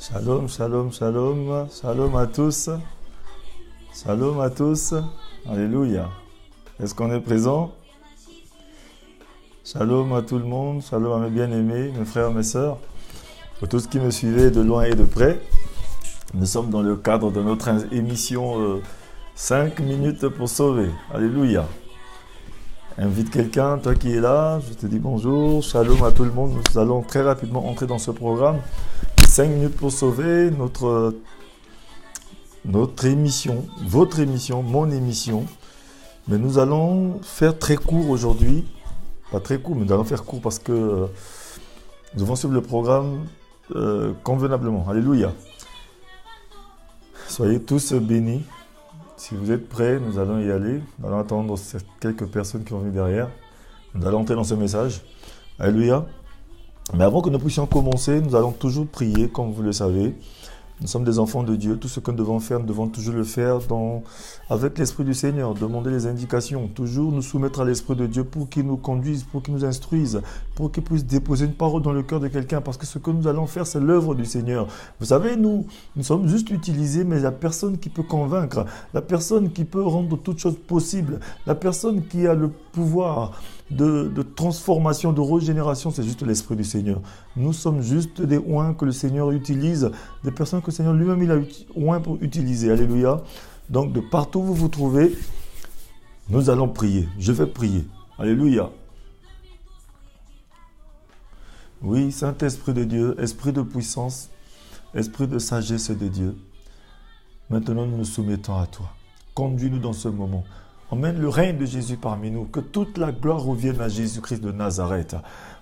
Shalom, shalom, shalom, shalom à tous. Shalom à tous. Alléluia. Est-ce qu'on est présent? Shalom à tout le monde, shalom à mes bien-aimés, mes frères, mes sœurs, pour tous qui me suivez de loin et de près. Nous sommes dans le cadre de notre émission 5 minutes pour sauver. Alléluia. Invite quelqu'un, toi qui es là, je te dis bonjour, shalom à tout le monde. Nous allons très rapidement entrer dans ce programme. 5 minutes pour sauver, notre émission, votre émission, mon émission. Mais nous allons faire très court aujourd'hui. Pas très court, mais nous allons faire court parce que nous devons suivre le programme convenablement. Alléluia. Soyez tous bénis. Si vous êtes prêts, nous allons y aller. Nous allons attendre quelques personnes qui vont venir derrière. Nous allons entrer dans ce message. Alléluia. Mais avant que nous puissions commencer, nous allons toujours prier, comme vous le savez. Nous sommes des enfants de Dieu. Tout ce que nous devons faire, nous devons toujours le faire avec l'Esprit du Seigneur. Demander les indications. Toujours nous soumettre à l'Esprit de Dieu pour qu'il nous conduise, pour qu'il nous instruise, pour qu'il puisse déposer une parole dans le cœur de quelqu'un. Parce que ce que nous allons faire, c'est l'œuvre du Seigneur. Vous savez, nous sommes juste utilisés, mais la personne qui peut convaincre, la personne qui peut rendre toutes choses possibles, la personne qui a le pouvoir de transformation, de régénération, c'est juste l'Esprit du Seigneur. Nous sommes juste des oins que le Seigneur utilise, des personnes que le Seigneur lui-même il a oint pour utiliser. Alléluia. Donc de partout où vous vous trouvez, nous allons prier. Je vais prier. Alléluia. Oui, Saint-Esprit de Dieu, Esprit de puissance, Esprit de sagesse de Dieu. Maintenant, nous nous soumettons à toi. Conduis-nous dans ce moment. Emmène le règne de Jésus parmi nous. Que toute la gloire revienne à Jésus-Christ de Nazareth.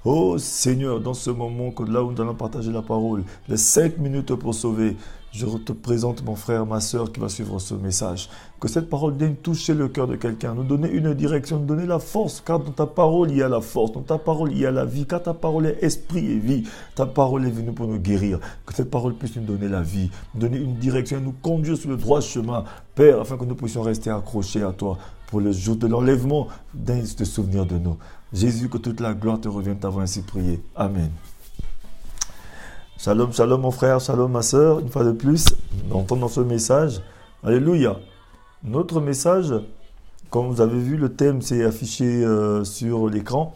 Oh Seigneur, dans ce moment, que là où nous allons partager la parole, les 5 minutes pour sauver, je te présente mon frère, ma sœur qui va suivre ce message. Que cette parole vienne toucher le cœur de quelqu'un, nous donner une direction, nous donner la force, car dans ta parole il y a la force, dans ta parole il y a la vie, car ta parole est esprit et vie. Ta parole est venue pour nous guérir. Que cette parole puisse nous donner la vie, nous donner une direction, nous conduire sur le droit chemin, Père, afin que nous puissions rester accrochés à toi pour le jour de l'enlèvement, d'un te souvenir de nous. Jésus, que toute la gloire te revienne, t'avoir ainsi prié. Amen. Shalom, shalom mon frère, shalom ma sœur, une fois de plus, nous entrons dans ce message. Alléluia. Notre message, comme vous avez vu, le thème c'est affiché sur l'écran.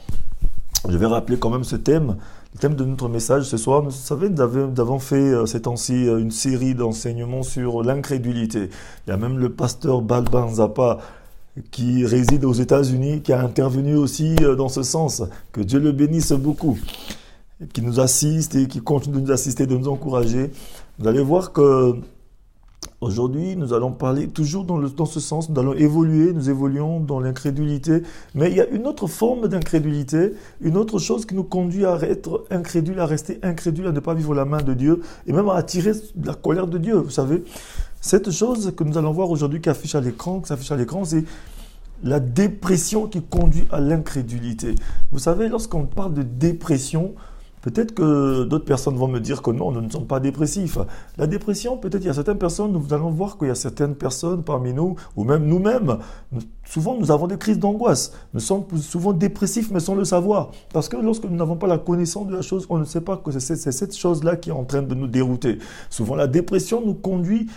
Je vais rappeler quand même ce thème. Le thème de notre message ce soir, vous savez, nous avons fait ces temps-ci une série d'enseignements sur l'incrédulité. Il y a même le pasteur Balban Zappa qui réside aux États-Unis, qui a intervenu aussi dans ce sens. Que Dieu le bénisse beaucoup. Qui nous assiste et qui continue de nous assister, de nous encourager. Vous allez voir que aujourd'hui, nous allons parler toujours dans ce sens. Nous allons évoluer, nous évoluons dans l'incrédulité. Mais il y a une autre forme d'incrédulité, une autre chose qui nous conduit à être incrédule, à rester incrédule, à ne pas vivre la main de Dieu et même à attirer la colère de Dieu. Vous savez, cette chose que nous allons voir aujourd'hui qui s'affiche à l'écran, c'est la dépression qui conduit à l'incrédulité. Vous savez, lorsqu'on parle de dépression, peut-être que d'autres personnes vont me dire que non, nous ne sommes pas dépressifs. La dépression, peut-être il y a certaines personnes, nous allons voir qu'il y a certaines personnes parmi nous, ou même nous-mêmes, souvent nous avons des crises d'angoisse. Nous sommes souvent dépressifs, mais sans le savoir. Parce que lorsque nous n'avons pas la connaissance de la chose, on ne sait pas que c'est cette chose-là qui est en train de nous dérouter. Souvent la dépression nous conduit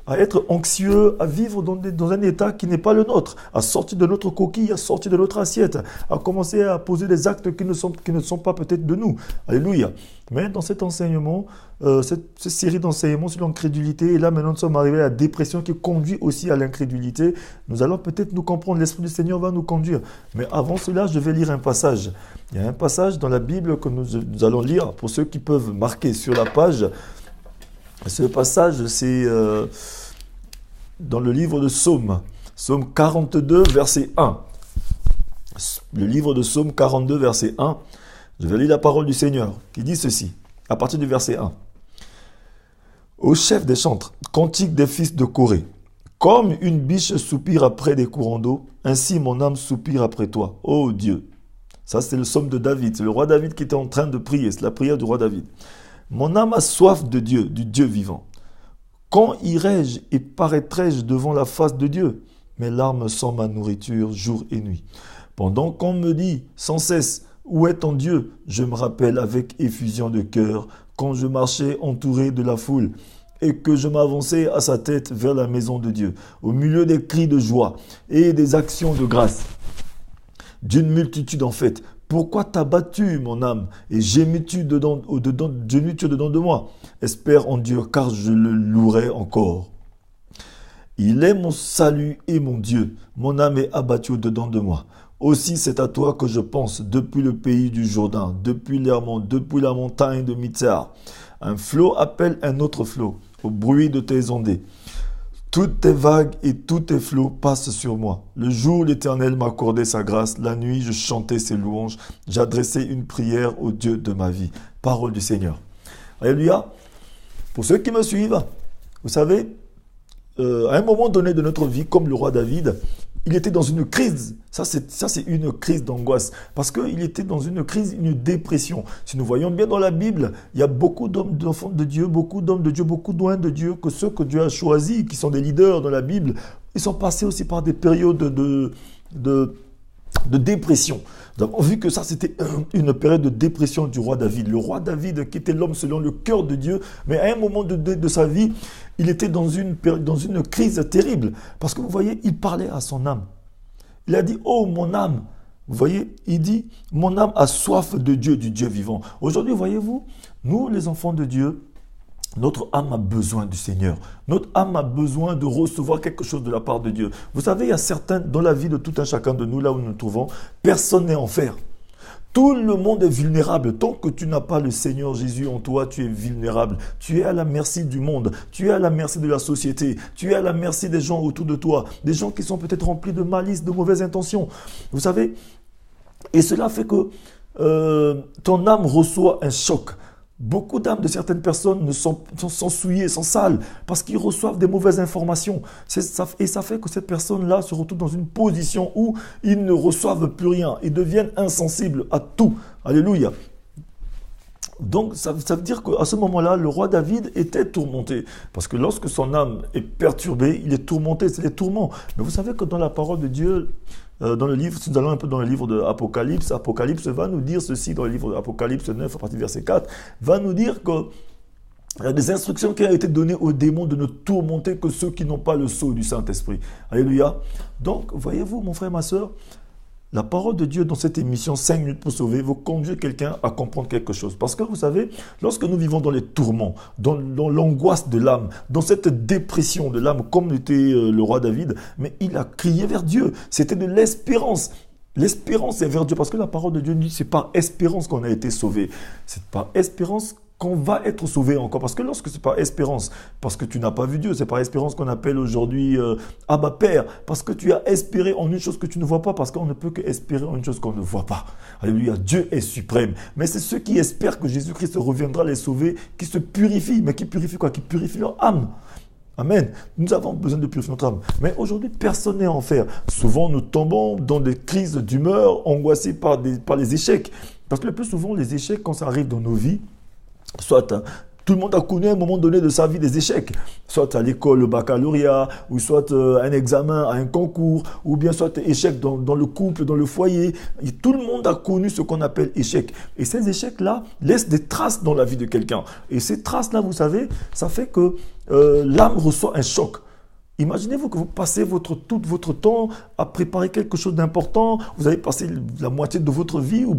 à être anxieux, à vivre dans un état qui n'est pas le nôtre, à sortir de notre coquille, à sortir de notre assiette, à commencer à poser des actes qui ne sont pas peut-être de nous. Alléluia. Mais dans cet enseignement, cette série d'enseignements sur l'incrédulité, et là maintenant nous sommes arrivés à la dépression qui conduit aussi à l'incrédulité, nous allons peut-être nous comprendre, l'Esprit du Seigneur va nous conduire. Mais avant cela, je vais lire un passage. Il y a un passage dans la Bible que nous allons lire, pour ceux qui peuvent marquer sur la page. Ce passage, c'est dans le livre de Psaume, Psaume 42, verset 1. Le livre de Psaume 42, verset 1. Je vais lire la parole du Seigneur qui dit ceci, à partir du verset 1. Au chef des chantres, cantique des fils de Corée. Comme une biche soupire après des courants d'eau, ainsi mon âme soupire après toi, ô Dieu. Ça, c'est le psaume de David. C'est le roi David qui était en train de prier. C'est la prière du roi David. Mon âme a soif de Dieu, du Dieu vivant. Quand irai-je et paraîtrai-je devant la face de Dieu? Mes larmes sont ma nourriture jour et nuit. Pendant qu'on me dit sans cesse, où est ton Dieu? Je me rappelle avec effusion de cœur quand je marchais entouré de la foule et que je m'avançais à sa tête vers la maison de Dieu, au milieu des cris de joie et des actions de grâce, d'une multitude en fait. Pourquoi t'as battu mon âme et gémis-tu dedans de moi? Espère en Dieu, car je le louerai encore. Il est mon salut et mon Dieu. Mon âme est abattue au-dedans de moi. Aussi c'est à toi que je pense depuis le pays du Jourdain, depuis l'Hermon, depuis la montagne de Mizar. Un flot appelle un autre flot, au bruit de tes ondées. Toutes tes vagues et tous tes flots passent sur moi. Le jour, l'Éternel m'accordait sa grâce. La nuit, je chantais ses louanges. J'adressais une prière au Dieu de ma vie. Parole du Seigneur. Alléluia. Pour ceux qui me suivent, vous savez, à un moment donné de notre vie, comme le roi David, il était dans une crise. Ça, c'est une crise d'angoisse. Parce qu'il était dans une crise, une dépression. Si nous voyons bien dans la Bible, il y a beaucoup d'enfants de Dieu, beaucoup d'hommes de Dieu, beaucoup d'oins de Dieu, que ceux que Dieu a choisis, qui sont des leaders dans la Bible, ils sont passés aussi par des périodes de dépression. Nous avons vu que ça, c'était une période de dépression du roi David. Le roi David, qui était l'homme selon le cœur de Dieu, mais à un moment de sa vie, il était dans une crise terrible. Parce que vous voyez, il parlait à son âme. Il a dit, oh mon âme, vous voyez, il dit, mon âme a soif de Dieu, du Dieu vivant. Aujourd'hui, voyez-vous, nous, les enfants de Dieu, notre âme a besoin du Seigneur. Notre âme a besoin de recevoir quelque chose de la part de Dieu. Vous savez, il y a certains, dans la vie de tout un chacun de nous, là où nous nous trouvons, personne n'est enfer. Tout le monde est vulnérable. Tant que tu n'as pas le Seigneur Jésus en toi, tu es vulnérable. Tu es à la merci du monde. Tu es à la merci de la société. Tu es à la merci des gens autour de toi. Des gens qui sont peut-être remplis de malice, de mauvaises intentions. Vous savez, et cela fait que ton âme reçoit un choc. Beaucoup d'âmes de certaines personnes sont souillées, sont sales, parce qu'ils reçoivent des mauvaises informations. Et ça fait que cette personne-là se retrouve dans une position où ils ne reçoivent plus rien. Ils deviennent insensibles à tout. Alléluia. Donc, ça veut dire qu'à ce moment-là, le roi David était tourmenté. Parce que lorsque son âme est perturbée, il est tourmenté, c'est les tourments. Mais vous savez que dans la parole de Dieu, dans le livre, si nous allons un peu dans le livre de Apocalypse, Apocalypse va nous dire ceci dans le livre d'Apocalypse 9, à partir du verset 4, va nous dire que il y a des instructions qui ont été données aux démons de ne tourmenter que ceux qui n'ont pas le sceau du Saint-Esprit. Alléluia. Donc, voyez-vous, mon frère, ma soeur, la parole de Dieu dans cette émission 5 minutes pour sauver vous conduire quelqu'un à comprendre quelque chose. Parce que vous savez, lorsque nous vivons dans les tourments, dans l'angoisse de l'âme, dans cette dépression de l'âme, comme était le roi David, mais il a crié vers Dieu. C'était de l'espérance. L'espérance est vers Dieu. Parce que la parole de Dieu dit, c'est par espérance qu'on a été sauvé. C'est par espérance qu'on va être sauvé encore. Parce que lorsque c'est par espérance, parce que tu n'as pas vu Dieu, c'est par espérance qu'on appelle aujourd'hui Abba Père, parce que tu as espéré en une chose que tu ne vois pas, parce qu'on ne peut que espérer en une chose qu'on ne voit pas. Alléluia, Dieu est suprême. Mais c'est ceux qui espèrent que Jésus-Christ reviendra les sauver, qui se purifient. Mais qui purifient quoi? Qui purifient leur âme. Amen. Nous avons besoin de purifier notre âme. Mais aujourd'hui, personne n'est en enfer. Souvent, nous tombons dans des crises d'humeur, angoissés par les échecs. Parce que le plus souvent, les échecs, quand ça arrive dans nos vies, soit tout le monde a connu à un moment donné de sa vie des échecs, soit à l'école, le baccalauréat, ou soit un examen, un concours, ou bien soit échec dans le couple, dans le foyer. Et tout le monde a connu ce qu'on appelle échec. Et ces échecs-là laissent des traces dans la vie de quelqu'un. Et ces traces-là, vous savez, ça fait que l'âme reçoit un choc. Imaginez-vous que vous passez tout votre temps à préparer quelque chose d'important. Vous avez passé la moitié de votre vie ou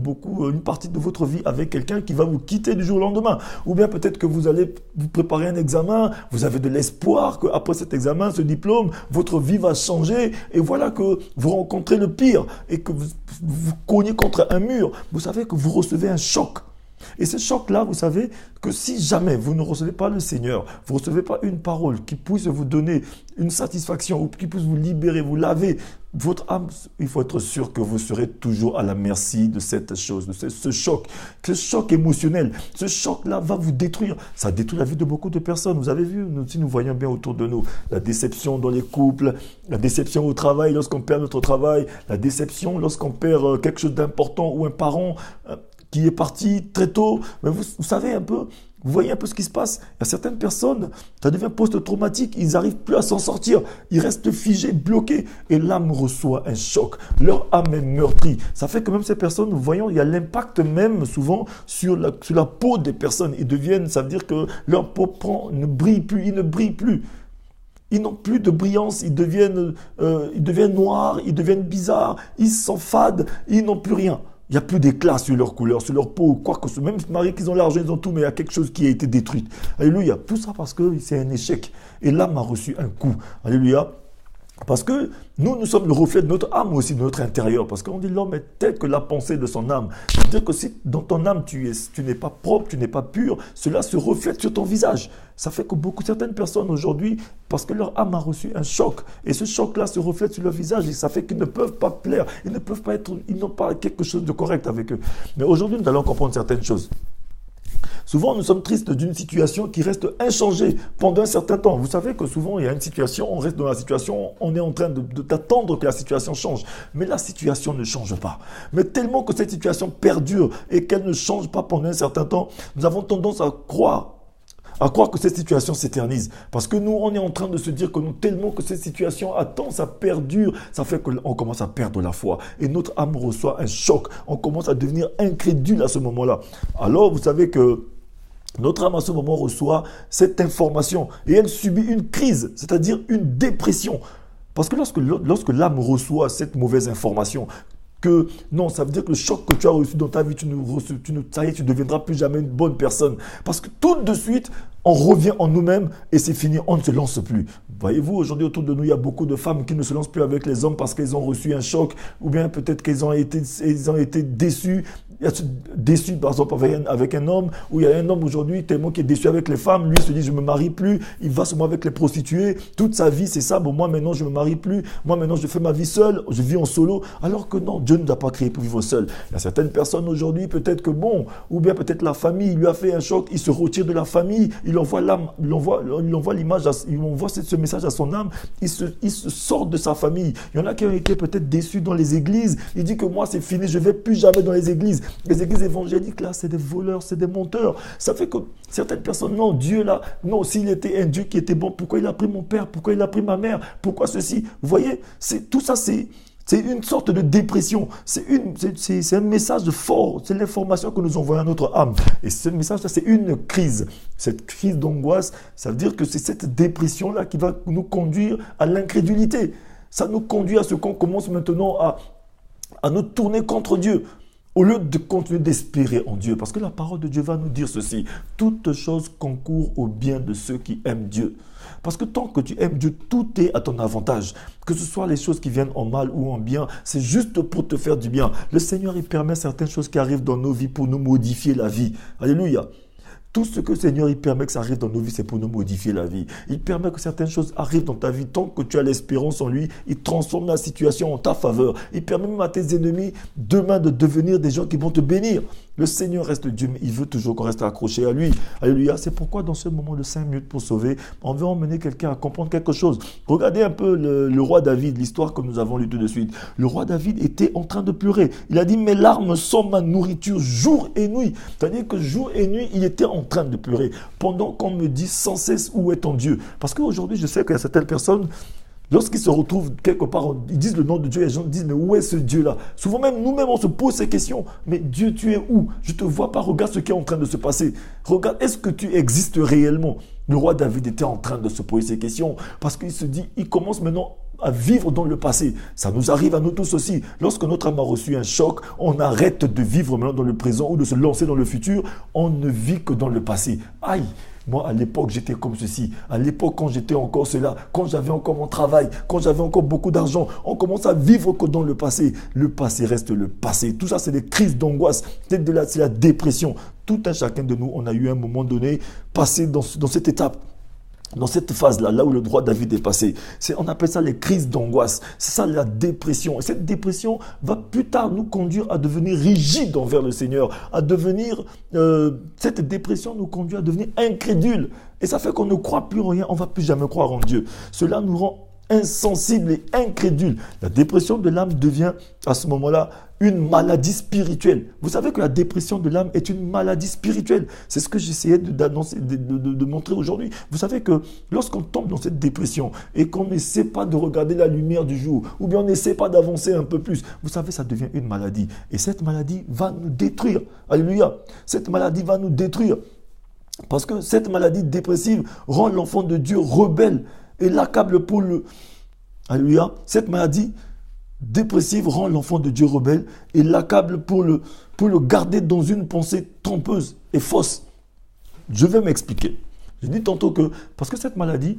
une partie de votre vie avec quelqu'un qui va vous quitter du jour au lendemain. Ou bien peut-être que vous allez vous préparer un examen. Vous avez de l'espoir qu'après cet examen, ce diplôme, votre vie va changer. Et voilà que vous rencontrez le pire et que vous cognez contre un mur. Vous savez que vous recevez un choc. Et ce choc-là, vous savez que si jamais vous ne recevez pas le Seigneur, vous ne recevez pas une parole qui puisse vous donner une satisfaction ou qui puisse vous libérer, vous laver, votre âme, il faut être sûr que vous serez toujours à la merci de cette chose, de ce choc. Ce choc émotionnel, ce choc-là va vous détruire. Ça détruit la vie de beaucoup de personnes. Vous avez vu, si nous voyons bien autour de nous, la déception dans les couples, la déception au travail lorsqu'on perd notre travail, la déception lorsqu'on perd quelque chose d'important ou un parent qui est parti très tôt. Mais vous savez un peu, vous voyez un peu ce qui se passe. Il y a certaines personnes, ça devient post-traumatique, ils n'arrivent plus à s'en sortir. Ils restent figés, bloqués. Et l'âme reçoit un choc. Leur âme est meurtrie. Ça fait que même ces personnes, nous voyons, il y a l'impact même souvent sur la peau des personnes. Ils deviennent, ça veut dire que leur peau ne brille plus, ils ne brillent plus. Ils n'ont plus de brillance, ils deviennent noirs, ils deviennent bizarres, ils sont fades, ils n'ont plus rien. Il n'y a plus d'éclat sur leur couleur, sur leur peau, quoi que ce soit. Même malgré qu'ils ont l'argent, ils ont tout, mais il y a quelque chose qui a été détruit. Alléluia. Tout ça parce que c'est un échec. Et l'âme a reçu un coup. Alléluia. Parce que nous sommes le reflet de notre âme aussi, de notre intérieur. Parce qu'on dit l'homme est tel que la pensée de son âme. C'est-à-dire que si dans ton âme, tu n'es pas propre, tu n'es pas pur, cela se reflète sur ton visage. Ça fait que certaines personnes aujourd'hui, parce que leur âme a reçu un choc, et ce choc-là se reflète sur leur visage, et ça fait qu'ils ne peuvent pas plaire, ils n'ont pas quelque chose de correct avec eux. Mais aujourd'hui, nous allons comprendre certaines choses. Souvent, nous sommes tristes d'une situation qui reste inchangée pendant un certain temps. Vous savez que souvent, il y a une situation, on reste dans la situation, on est en train d'attendre que la situation change. Mais la situation ne change pas. Mais tellement que cette situation perdure et qu'elle ne change pas pendant un certain temps, nous avons tendance à croire que cette situation s'éternise. Parce que nous, on est en train de se dire que tellement que cette situation attend, ça perdure, ça fait qu'on commence à perdre la foi. Et notre âme reçoit un choc. On commence à devenir incrédule à ce moment-là. Alors, vous savez que notre âme à ce moment reçoit cette information et elle subit une crise, c'est-à-dire une dépression. Parce que lorsque l'âme reçoit cette mauvaise information, ça veut dire que le choc que tu as reçu dans ta vie, ça y est, tu ne deviendras plus jamais une bonne personne. Parce que tout de suite, on revient en nous-mêmes et c'est fini, on ne se lance plus. Voyez-vous, aujourd'hui autour de nous, il y a beaucoup de femmes qui ne se lancent plus avec les hommes parce qu'elles ont reçu un choc ou bien peut-être qu'elles ont été déçues. Déçu par exemple avec un homme, où il y a un homme aujourd'hui tellement qui est déçu avec les femmes, lui se dit je ne me marie plus, il va seulement avec les prostituées, toute sa vie c'est ça, bon moi maintenant je ne me marie plus, moi maintenant je fais ma vie seule, je vis en solo, alors que non, Dieu ne nous a pas créé pour vivre seul. Il y a certaines personnes aujourd'hui peut-être que ou bien peut-être la famille lui a fait un choc, il se retire de la famille, il envoie l'image, il envoie ce message à son âme, il se sort de sa famille. Il y en a qui ont été peut-être déçus dans les églises, il dit que moi c'est fini, je ne vais plus jamais dans les églises. Les églises évangéliques, là, c'est des voleurs, c'est des menteurs. Ça fait que certaines personnes, non, Dieu, là, non, s'il était un Dieu qui était bon, pourquoi il a pris mon père? Pourquoi il a pris ma mère? Pourquoi ceci? Vous voyez, tout ça, c'est une sorte de dépression. C'est un message fort. C'est l'information que nous envoyons à notre âme. Et ce message-là, c'est une crise. Cette crise d'angoisse, ça veut dire que c'est cette dépression-là qui va nous conduire à l'incrédulité. Ça nous conduit à ce qu'on commence maintenant à nous tourner contre Dieu. Au lieu de continuer d'espérer en Dieu, parce que la parole de Dieu va nous dire ceci, toute chose concourt au bien de ceux qui aiment Dieu. Parce que tant que tu aimes Dieu, tout est à ton avantage. Que ce soit les choses qui viennent en mal ou en bien, c'est juste pour te faire du bien. Le Seigneur, il permet certaines choses qui arrivent dans nos vies pour nous modifier la vie. Alléluia. Tout ce que le Seigneur il permet que ça arrive dans nos vies, c'est pour nous modifier la vie. Il permet que certaines choses arrivent dans ta vie. Tant que tu as l'espérance en lui, il transforme la situation en ta faveur. Il permet même à tes ennemis demain de devenir des gens qui vont te bénir. Le Seigneur reste Dieu, mais il veut toujours qu'on reste accroché à lui. Alléluia. C'est pourquoi dans ce moment de 5 minutes pour sauver, on veut emmener quelqu'un à comprendre quelque chose. Regardez un peu le roi David, l'histoire que nous avons lue tout de suite. Le roi David était en train de pleurer. Il a dit, mes larmes sont ma nourriture jour et nuit. C'est-à-dire que jour et nuit, il était en train de pleurer. Pendant qu'on me dit sans cesse où est ton Dieu. Parce qu'aujourd'hui, je sais qu'il y a certaines personnes, lorsqu'ils se retrouvent quelque part, ils disent le nom de Dieu, les gens disent, mais où est ce Dieu-là? Souvent même, nous-mêmes, on se pose ces questions. Mais Dieu, tu es où? Je ne te vois pas, regarde ce qui est en train de se passer. Regarde, est-ce que tu existes réellement? Le roi David était en train de se poser ces questions parce qu'il se dit, il commence maintenant à vivre dans le passé. Ça nous arrive à nous tous aussi. Lorsque notre âme a reçu un choc, on arrête de vivre maintenant dans le présent ou de se lancer dans le futur. On ne vit que dans le passé. Aïe! Moi, à l'époque, j'étais comme ceci. À l'époque, quand j'étais encore cela, quand j'avais encore mon travail, quand j'avais encore beaucoup d'argent, on commence à vivre que dans le passé. Le passé reste le passé. Tout ça, c'est des crises d'angoisse. C'est la dépression. Tout un chacun de nous, on a eu un moment donné passé dans cette étape. Dans cette phase-là, là où le roi David est passé, on appelle ça les crises d'angoisse. C'est ça la dépression. Et cette dépression va plus tard nous conduire à devenir rigide envers le Seigneur, cette dépression nous conduit à devenir incrédule. Et ça fait qu'on ne croit plus en rien, on ne va plus jamais croire en Dieu. Cela nous rend insensible et incrédule. La dépression de l'âme devient à ce moment-là une maladie spirituelle. Vous savez que la dépression de l'âme est une maladie spirituelle. C'est ce que j'essayais d'annoncer, de montrer aujourd'hui. Vous savez que lorsqu'on tombe dans cette dépression et qu'on n'essaie pas de regarder la lumière du jour, ou bien on n'essaie pas d'avancer un peu plus, vous savez, ça devient une maladie. Et cette maladie va nous détruire. Alléluia. Cette maladie va nous détruire. Parce que cette maladie dépressive rend l'enfant de Dieu rebelle et l'accable pour le... Alléluia. Cette maladie dépressive rend l'enfant de Dieu rebelle et l'accable pour le garder dans une pensée trompeuse et fausse. Je vais m'expliquer. Je dis tantôt que, parce que cette maladie,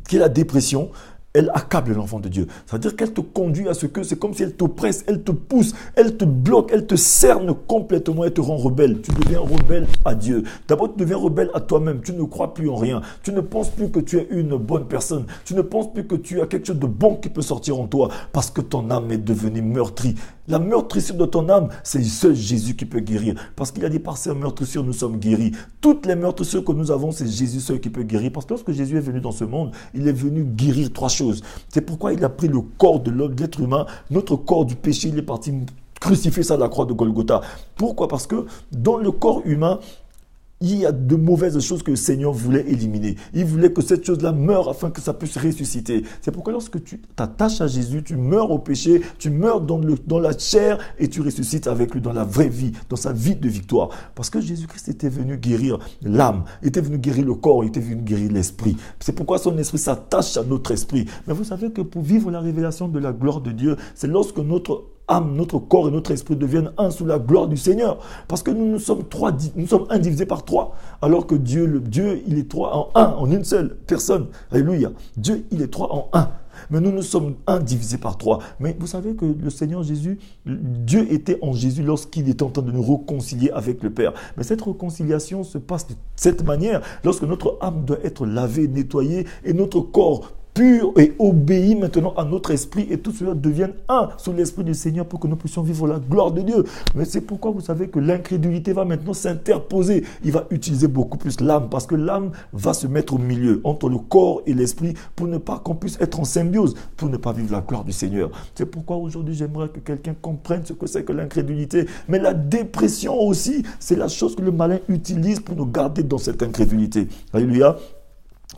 qui est la dépression, elle accable l'enfant de Dieu. C'est-à-dire qu'elle te conduit à ce que c'est comme si elle t'oppresse, elle te pousse, elle te bloque, elle te cerne complètement, elle te rend rebelle. Tu deviens rebelle à Dieu. D'abord, tu deviens rebelle à toi-même. Tu ne crois plus en rien. Tu ne penses plus que tu es une bonne personne. Tu ne penses plus que tu as quelque chose de bon qui peut sortir en toi parce que ton âme est devenue meurtrie. La meurtrissure de ton âme, c'est seul Jésus qui peut guérir. Parce qu'il a dit par ses meurtrissures, nous sommes guéris. Toutes les meurtrissures que nous avons, c'est Jésus seul qui peut guérir. Parce que lorsque Jésus est venu dans ce monde, il est venu guérir trois choses. C'est pourquoi il a pris le corps de l'homme, de l'être humain, notre corps du péché, il est parti crucifier ça à la croix de Golgotha. Pourquoi? Parce que dans le corps humain, il y a de mauvaises choses que le Seigneur voulait éliminer. Il voulait que cette chose-là meure afin que ça puisse ressusciter. C'est pourquoi lorsque tu t'attaches à Jésus, tu meurs au péché, tu meurs dans la chair et tu ressuscites avec lui dans la vraie vie, dans sa vie de victoire. Parce que Jésus-Christ était venu guérir l'âme, était venu guérir le corps, il était venu guérir l'esprit. C'est pourquoi son esprit s'attache à notre esprit. Mais vous savez que pour vivre la révélation de la gloire de Dieu, c'est lorsque notre âme, notre corps et notre esprit deviennent un sous la gloire du Seigneur. Parce que nous sommes indivisés par trois. Alors que Dieu, il est trois en un, en une seule personne. Alléluia. Dieu, il est trois en un. Mais nous sommes indivisés par trois. Mais vous savez que le Seigneur Jésus, Dieu était en Jésus lorsqu'il était en train de nous réconcilier avec le Père. Mais cette réconciliation se passe de cette manière lorsque notre âme doit être lavée, nettoyée et notre corps pur et obéi maintenant à notre esprit et tout cela devienne un sous l'esprit du Seigneur pour que nous puissions vivre la gloire de Dieu. Mais c'est pourquoi vous savez que l'incrédulité va maintenant s'interposer. Il va utiliser beaucoup plus l'âme parce que l'âme va se mettre au milieu entre le corps et l'esprit pour ne pas qu'on puisse être en symbiose, pour ne pas vivre la gloire du Seigneur. C'est pourquoi aujourd'hui j'aimerais que quelqu'un comprenne ce que c'est que l'incrédulité. Mais la dépression aussi, c'est la chose que le malin utilise pour nous garder dans cette incrédulité. Alléluia.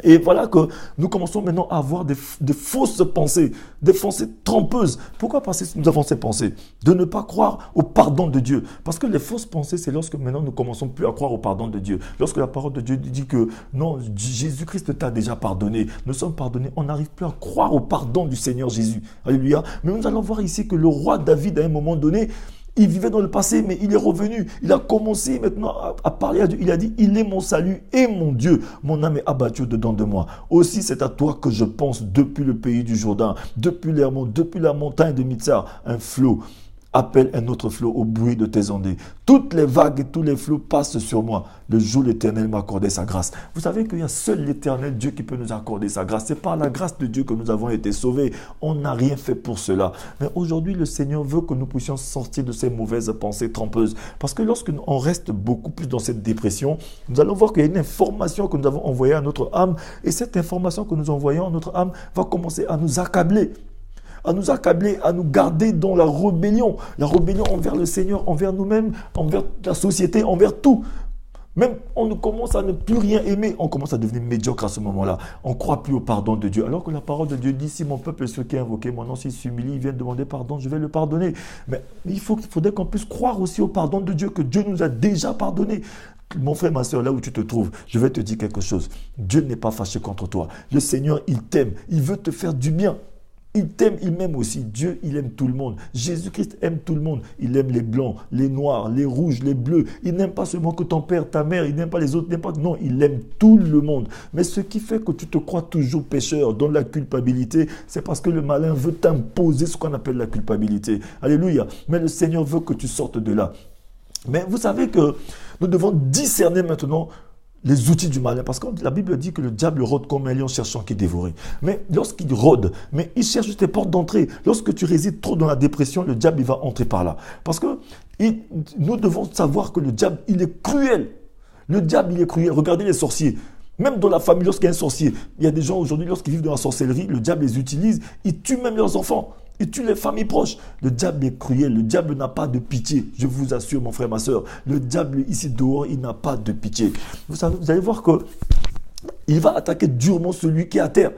Et voilà que nous commençons maintenant à avoir des fausses pensées, des pensées trompeuses. Pourquoi? Parce que nous avons ces pensées de ne pas croire au pardon de Dieu. Parce que les fausses pensées, c'est lorsque maintenant nous commençons plus à croire au pardon de Dieu. Lorsque la parole de Dieu dit que non, Jésus-Christ t'a déjà pardonné, nous sommes pardonnés, on n'arrive plus à croire au pardon du Seigneur Jésus. Alléluia. Mais nous allons voir ici que le roi David, à un moment donné, il vivait dans le passé, mais il est revenu. Il a commencé maintenant à parler à Dieu. Il a dit, il est mon salut et mon Dieu. Mon âme est abattue dedans de moi. Aussi, c'est à toi que je pense depuis le pays du Jourdain, depuis l'Hermon, depuis la montagne de Mitsar. Un flot appelle un autre flot au bruit de tes ondées. Toutes les vagues et tous les flots passent sur moi. Le jour l'Éternel m'accordait sa grâce. Vous savez qu'il y a seul l'Éternel Dieu qui peut nous accorder sa grâce. C'est par la grâce de Dieu que nous avons été sauvés. On n'a rien fait pour cela. Mais aujourd'hui, le Seigneur veut que nous puissions sortir de ces mauvaises pensées trompeuses. Parce que lorsqu'on reste beaucoup plus dans cette dépression, nous allons voir qu'il y a une information que nous avons envoyée à notre âme. Et cette information que nous envoyons à notre âme va commencer à nous accabler. À nous garder dans la rébellion envers le Seigneur, envers nous-mêmes, envers la société, envers tout. Même on commence à ne plus rien aimer, on commence à devenir médiocre à ce moment-là. On ne croit plus au pardon de Dieu. Alors que la parole de Dieu dit, si mon peuple, ceux qui ont invoqué mon nom, s'il s'humilie, il vient demander pardon, je vais le pardonner. Mais il faudrait qu'on puisse croire aussi au pardon de Dieu, que Dieu nous a déjà pardonné. Mon frère, ma soeur, là où tu te trouves, je vais te dire quelque chose. Dieu n'est pas fâché contre toi. Le Seigneur, il t'aime, il veut te faire du bien. Il t'aime, il m'aime aussi. Dieu, il aime tout le monde. Jésus-Christ aime tout le monde. Il aime les blancs, les noirs, les rouges, les bleus. Il n'aime pas seulement que ton père, ta mère. Il n'aime pas les autres. Non, il aime tout le monde. Mais ce qui fait que tu te crois toujours pécheur dans la culpabilité, c'est parce que le malin veut t'imposer ce qu'on appelle la culpabilité. Alléluia. Mais le Seigneur veut que tu sortes de là. Mais vous savez que nous devons discerner maintenant les outils du malin. Parce que la Bible dit que le diable rôde comme un lion cherchant qui dévorer. Mais lorsqu'il rôde, mais il cherche tes portes d'entrée. Lorsque tu résides trop dans la dépression, le diable il va entrer par là. Parce que nous devons savoir que le diable, il est cruel. Le diable, il est cruel. Regardez les sorciers. Même dans la famille, lorsqu'il y a un sorcier, il y a des gens aujourd'hui, lorsqu'ils vivent dans la sorcellerie, le diable les utilise, ils tuent même leurs enfants. Il tue les familles proches. Le diable est cruel. Le diable n'a pas de pitié. Je vous assure, mon frère, ma soeur. Le diable, ici dehors, il n'a pas de pitié. Vous allez voir que il va attaquer durement celui qui est à terre.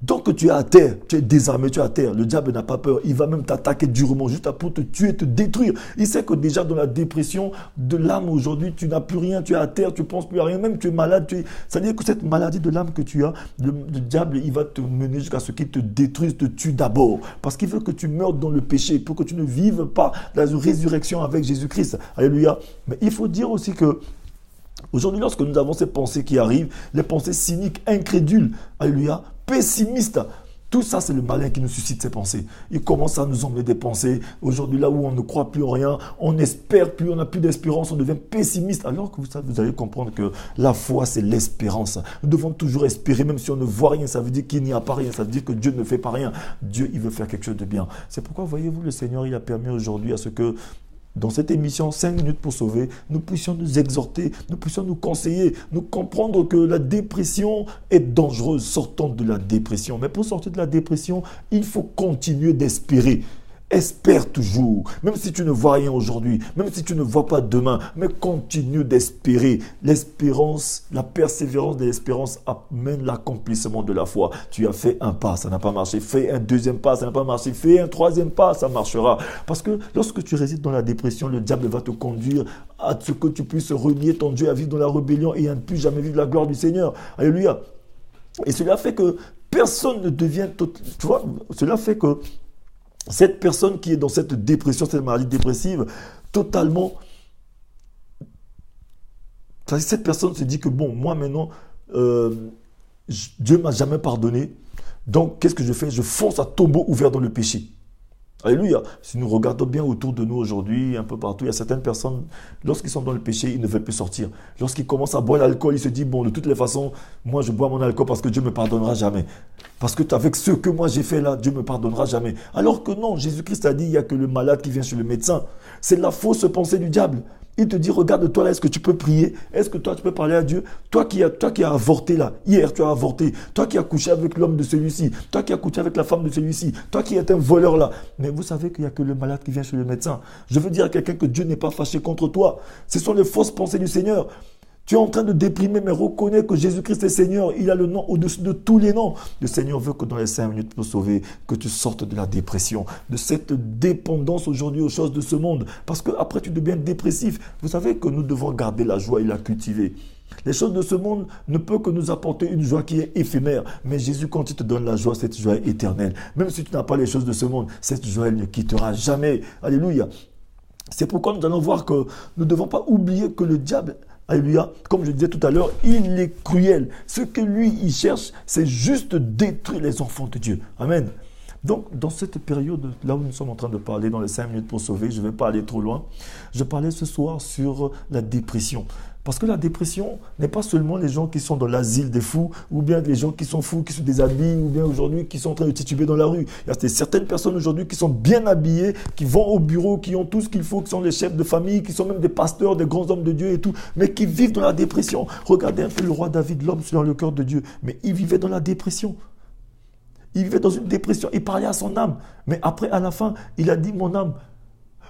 Donc tu es à terre, tu es désarmé, tu es à terre. Le diable n'a pas peur. Il va même t'attaquer durement juste pour te tuer, te détruire. Il sait que déjà dans la dépression de l'âme aujourd'hui, tu n'as plus rien, tu es à terre, tu ne penses plus à rien, même tu es malade. C'est-à-dire que cette maladie de l'âme que tu as, le diable, il va te mener jusqu'à ce qu'il te détruise, te tue d'abord. Parce qu'il veut que tu meures dans le péché, pour que tu ne vives pas la résurrection avec Jésus-Christ. Alléluia. Mais il faut dire aussi que aujourd'hui, lorsque nous avons ces pensées qui arrivent, les pensées cyniques, incrédules, alléluia, pessimistes, tout ça, c'est le malin qui nous suscite ces pensées. Il commence à nous emmener des pensées. Aujourd'hui, là où on ne croit plus en rien, on n'espère plus, on n'a plus d'espérance, on devient pessimiste. Alors que vous allez comprendre que la foi, c'est l'espérance. Nous devons toujours espérer, même si on ne voit rien. Ça veut dire qu'il n'y a pas rien. Ça veut dire que Dieu ne fait pas rien. Dieu, il veut faire quelque chose de bien. C'est pourquoi, voyez-vous, le Seigneur, il a permis aujourd'hui à ce que dans cette émission 5 minutes pour sauver, nous puissions nous exhorter, nous puissions nous conseiller, nous comprendre que la dépression est dangereuse, sortant de la dépression. Mais pour sortir de la dépression, il faut continuer d'espérer. Espère toujours, même si tu ne vois rien aujourd'hui, même si tu ne vois pas demain, mais continue d'espérer. L'espérance, la persévérance de l'espérance amène l'accomplissement de la foi. Tu as fait un pas, ça n'a pas marché. Fais un deuxième pas, ça n'a pas marché. Fais un troisième pas, ça marchera. Parce que lorsque tu résides dans la dépression, le diable va te conduire à ce que tu puisses renier ton Dieu, à vivre dans la rébellion et à ne plus jamais vivre la gloire du Seigneur. Alléluia. Et cela fait que personne ne devient... Tu vois, cela fait que cette personne qui est dans cette dépression, cette maladie dépressive, totalement, cette personne se dit que bon, moi maintenant, Dieu ne m'a jamais pardonné, donc qu'est-ce que je fais? Je fonce à tombeau ouvert dans le péché. Alléluia. Si nous regardons bien autour de nous aujourd'hui, un peu partout, il y a certaines personnes, lorsqu'ils sont dans le péché, ils ne veulent plus sortir. Lorsqu'ils commencent à boire l'alcool, ils se disent, bon, de toutes les façons, moi je bois mon alcool parce que Dieu ne me pardonnera jamais. Parce que avec ce que moi j'ai fait là, Dieu ne me pardonnera jamais. Alors que non, Jésus-Christ a dit, il n'y a que le malade qui vient chez le médecin. C'est la fausse pensée du diable. Il te dit, regarde-toi là, est-ce que tu peux prier? Est-ce que toi, tu peux parler à Dieu? Toi qui as avorté là, hier tu as avorté. Toi qui as couché avec l'homme de celui-ci. Toi qui as couché avec la femme de celui-ci. Toi qui es un voleur là. Mais vous savez qu'il n'y a que le malade qui vient chez le médecin. Je veux dire à quelqu'un que Dieu n'est pas fâché contre toi. Ce sont les fausses pensées du Seigneur. Tu es en train de déprimer, mais reconnais que Jésus-Christ est Seigneur. Il a le nom au-dessus de tous les noms. Le Seigneur veut que dans les 5 minutes pour sauver, que tu sortes de la dépression, de cette dépendance aujourd'hui aux choses de ce monde. Parce qu'après, tu deviens dépressif. Vous savez que nous devons garder la joie et la cultiver. Les choses de ce monde ne peuvent que nous apporter une joie qui est éphémère. Mais Jésus, quand il te donne la joie, cette joie est éternelle. Même si tu n'as pas les choses de ce monde, cette joie, elle ne quittera jamais. Alléluia. C'est pourquoi nous allons voir que nous ne devons pas oublier que le diable... Alléluia. Comme je disais tout à l'heure, il est cruel. Ce que lui, il cherche, c'est juste détruire les enfants de Dieu. Amen. Donc, dans cette période, là où nous sommes en train de parler, dans les 5 minutes pour sauver, je ne vais pas aller trop loin. Je parlais ce soir sur la dépression. Parce que la dépression n'est pas seulement les gens qui sont dans l'asile des fous, ou bien les gens qui sont fous, qui se déshabillent, ou bien aujourd'hui qui sont en train de tituber dans la rue. Il y a certaines personnes aujourd'hui qui sont bien habillées, qui vont au bureau, qui ont tout ce qu'il faut, qui sont les chefs de famille, qui sont même des pasteurs, des grands hommes de Dieu et tout, mais qui vivent dans la dépression. Regardez un peu le roi David, l'homme selon le cœur de Dieu, mais il vivait dans la dépression. Il vivait dans une dépression, il parlait à son âme. Mais après, à la fin, il a dit, mon âme,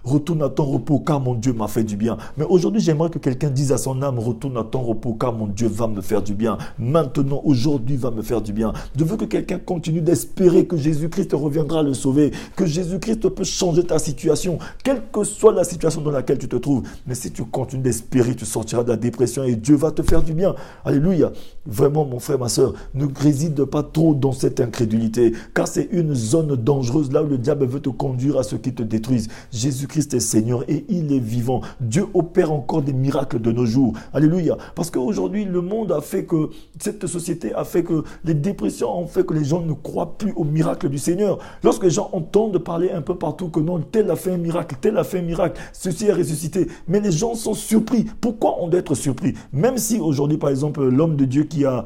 retourne à ton repos car mon Dieu m'a fait du bien. Mais aujourd'hui, j'aimerais que quelqu'un dise à son âme, retourne à ton repos car mon Dieu va me faire du bien. Maintenant, aujourd'hui, va me faire du bien. Je veux que quelqu'un continue d'espérer que Jésus-Christ reviendra le sauver, que Jésus-Christ peut changer ta situation, quelle que soit la situation dans laquelle tu te trouves. Mais si tu continues d'espérer, tu sortiras de la dépression et Dieu va te faire du bien. Alléluia. Vraiment, mon frère, ma soeur, ne réside pas trop dans cette incrédulité, car c'est une zone dangereuse là où le diable veut te conduire à ce qui te détruise. Jésus-Christ est Seigneur et il est vivant. Dieu opère encore des miracles de nos jours. Alléluia. Parce qu'aujourd'hui, le monde a fait que, cette société a fait que les dépressions ont fait que les gens ne croient plus aux miracles du Seigneur. Lorsque les gens entendent parler un peu partout que non, tel a fait un miracle, tel a fait un miracle, ceci est ressuscité. Mais les gens sont surpris. Pourquoi on doit être surpris? Même si aujourd'hui, par exemple, l'homme de Dieu qui a...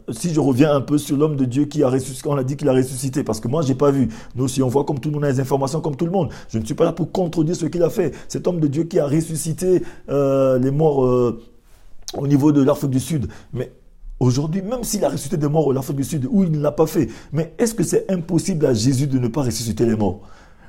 Si je reviens un peu sur l'homme de Dieu qui a ressuscité, on a dit qu'il a ressuscité, parce que moi, je n'ai pas vu. Nous aussi, on voit comme tout le monde, on a les informations comme tout le monde. Je ne suis pas là pour contredire ce qu'il a fait. Cet homme de Dieu qui a ressuscité les morts au niveau de l'Afrique du Sud. Mais aujourd'hui, même s'il a ressuscité des morts en Afrique du Sud, où il ne l'a pas fait, mais est-ce que c'est impossible à Jésus de ne pas ressusciter les morts?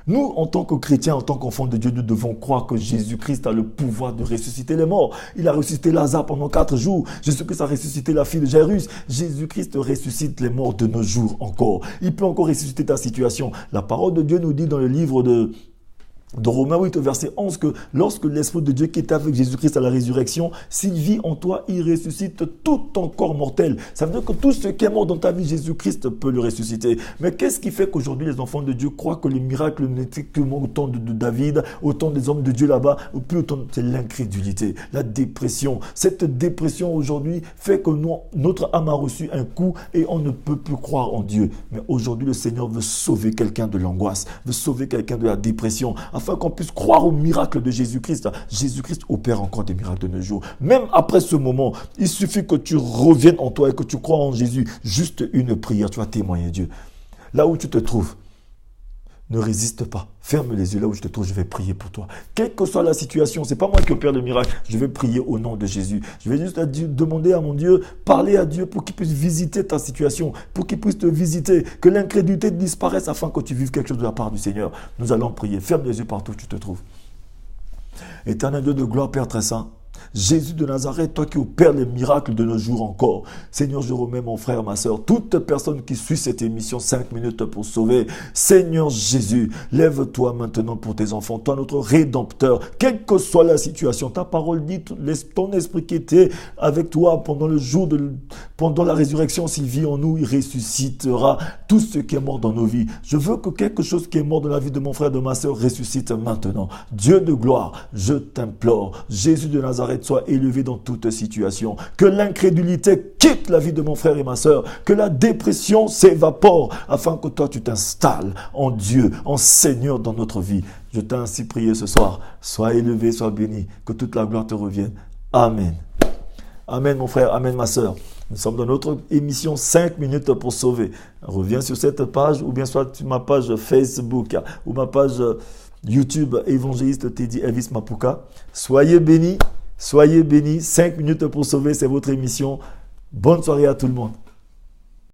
Nous, en tant que chrétiens, en tant qu'enfants de Dieu, nous devons croire que Jésus-Christ a le pouvoir de ressusciter les morts. Il a ressuscité Lazare pendant 4 jours. Jésus-Christ a ressuscité la fille de Jairus. Jésus-Christ ressuscite les morts de nos jours encore. Il peut encore ressusciter ta situation. La parole de Dieu nous dit dans le livre de Romains 8, verset 11, que lorsque l'Esprit de Dieu qui était avec Jésus-Christ à la résurrection, s'il vit en toi, il ressuscite tout ton corps mortel. Ça veut dire que tout ce qui est mort dans ta vie, Jésus-Christ peut le ressusciter. Mais qu'est-ce qui fait qu'aujourd'hui les enfants de Dieu croient que le miracle n'était que au temps de David, au temps des hommes de Dieu là-bas, ou plus au temps de l'incrédulité, la dépression. Cette dépression aujourd'hui fait que notre âme a reçu un coup et on ne peut plus croire en Dieu. Mais aujourd'hui, le Seigneur veut sauver quelqu'un de l'angoisse, veut sauver quelqu'un de la dépression, afin qu'on puisse croire au miracle de Jésus-Christ. Jésus-Christ opère encore des miracles de nos jours. Même après ce moment, il suffit que tu reviennes en toi et que tu crois en Jésus. Juste une prière, tu vas témoigner Dieu. Là où tu te trouves, ne résiste pas. Ferme les yeux là où je te trouve, je vais prier pour toi. Quelle que soit la situation, ce n'est pas moi qui opère le miracle. Je vais prier au nom de Jésus. Je vais juste demander à mon Dieu, parler à Dieu pour qu'il puisse visiter ta situation, pour qu'il puisse te visiter, que l'incrédulité disparaisse afin que tu vives quelque chose de la part du Seigneur. Nous allons prier. Ferme les yeux partout où tu te trouves. Éternel Dieu de gloire, Père très saint, Jésus de Nazareth, toi qui opères les miracles de nos jours encore. Seigneur, je remets mon frère, ma soeur, toute personne qui suit cette émission 5 minutes pour sauver. Seigneur Jésus, lève-toi maintenant pour tes enfants, toi notre Rédempteur, quelle que soit la situation. Ta parole dit, ton esprit qui était avec toi pendant pendant la résurrection, s'il vit en nous, il ressuscitera tout ce qui est mort dans nos vies. Je veux que quelque chose qui est mort dans la vie de mon frère, de ma soeur, ressuscite maintenant. Dieu de gloire, je t'implore, Jésus de Nazareth, soit élevé dans toute situation. Que l'incrédulité quitte la vie de mon frère et ma soeur. Que la dépression s'évapore afin que toi tu t'installes en Dieu, en Seigneur dans notre vie. Je t'ai ainsi prié ce soir. Sois élevé, sois béni. Que toute la gloire te revienne. Amen. Amen mon frère, amen ma soeur. Nous sommes dans notre émission 5 minutes pour sauver. Reviens sur cette page ou bien soit sur ma page Facebook ou ma page YouTube évangéliste Teddy Elvis Mapuka. Soyez bénis. Soyez bénis, 5 minutes pour sauver, c'est votre émission. Bonne soirée à tout le monde.